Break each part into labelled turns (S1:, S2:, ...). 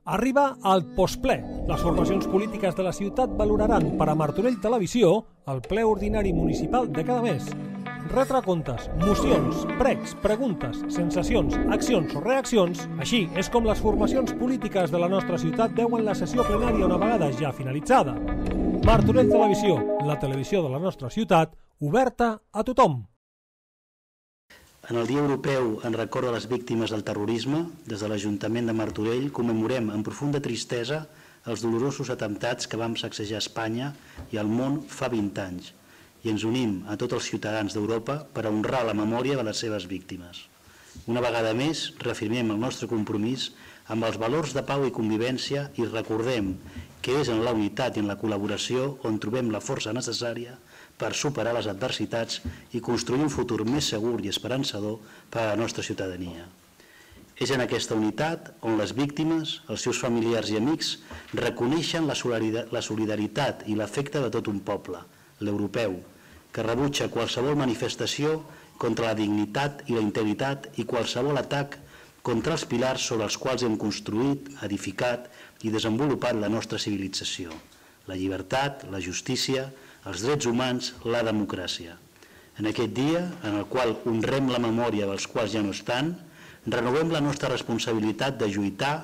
S1: Arriba al postple. Les formacions polítiques de la ciutat valoraran per a Martorell Televisió el ple ordinari municipal de cada mes. Retre comptes, mocions, pregs, preguntes, sensacions, accions o reaccions, així és com les formacions polítiques de la nostra ciutat veuen la sessió plenària una vegada ja finalitzada. Martorell Televisió, la televisió de la nostra ciutat, oberta a tothom.
S2: En el Dia Europeu en record de les víctimes del terrorisme, des de l'Ajuntament de Martorell commemorem amb profunda tristesa els dolorosos atemptats que vam sacsejar Espanya i el món fa 20 anys i ens unim a tots els ciutadans d'Europa per a honrar la memòria de les seves víctimes. Una vegada més, reafirmem el nostre compromís amb els valors de pau i convivència i recordem que és en la unitat i en la col·laboració on trobem la força necessària per superar les adversitats i construir un futur més segur i esperançador per a la nostra ciutadania. És en aquesta unitat on les víctimes, els seus familiars i amics, reconeixen la solidaritat i l'afecte de tot un poble, l'europeu, que rebutja qualsevol manifestació contra la dignitat i la integritat i qualsevol atac contra els pilars sobre els quals hem construït, edificat i desenvolupat la nostra civilització, la llibertat, la justícia, els drets humans, la democràcia. En aquest dia, en el qual honrem la memòria dels quals ja no estan, renovem la nostra responsabilitat de lluitar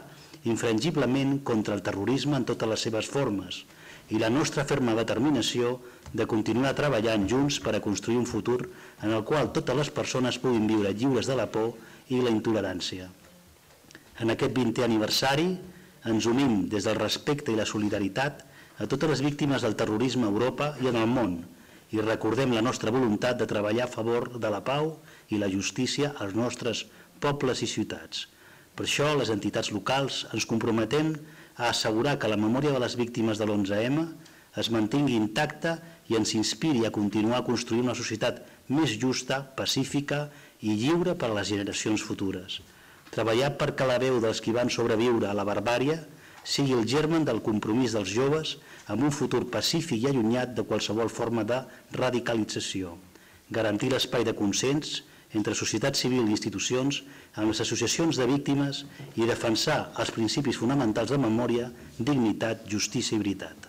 S2: infrangiblement contra el terrorisme en totes les seves formes i la nostra ferma determinació de continuar treballant junts per a construir un futur en el qual totes les persones puguin viure lliures de la por i la intolerància. En aquest 20è aniversari ens unim des del respecte i la solidaritat a totes les víctimes del terrorisme a Europa i en el món i recordem la nostra voluntat de treballar a favor de la pau i la justícia als nostres pobles i ciutats. Per això, les entitats locals ens comprometem a assegurar que la memòria de les víctimes de l'11M es mantingui intacta i ens inspiri a continuar construint una societat més justa, pacífica i lliure per a les generacions futures. Treballar perquè la veu dels qui van sobreviure a la barbàrie sigui el germen del compromís dels joves amb un futur pacífic i allunyat de qualsevol forma de radicalització. Garantir l'espai de consens entre societat civil i institucions amb les associacions de víctimes i defensar els principis fonamentals de memòria, dignitat, justícia i veritat.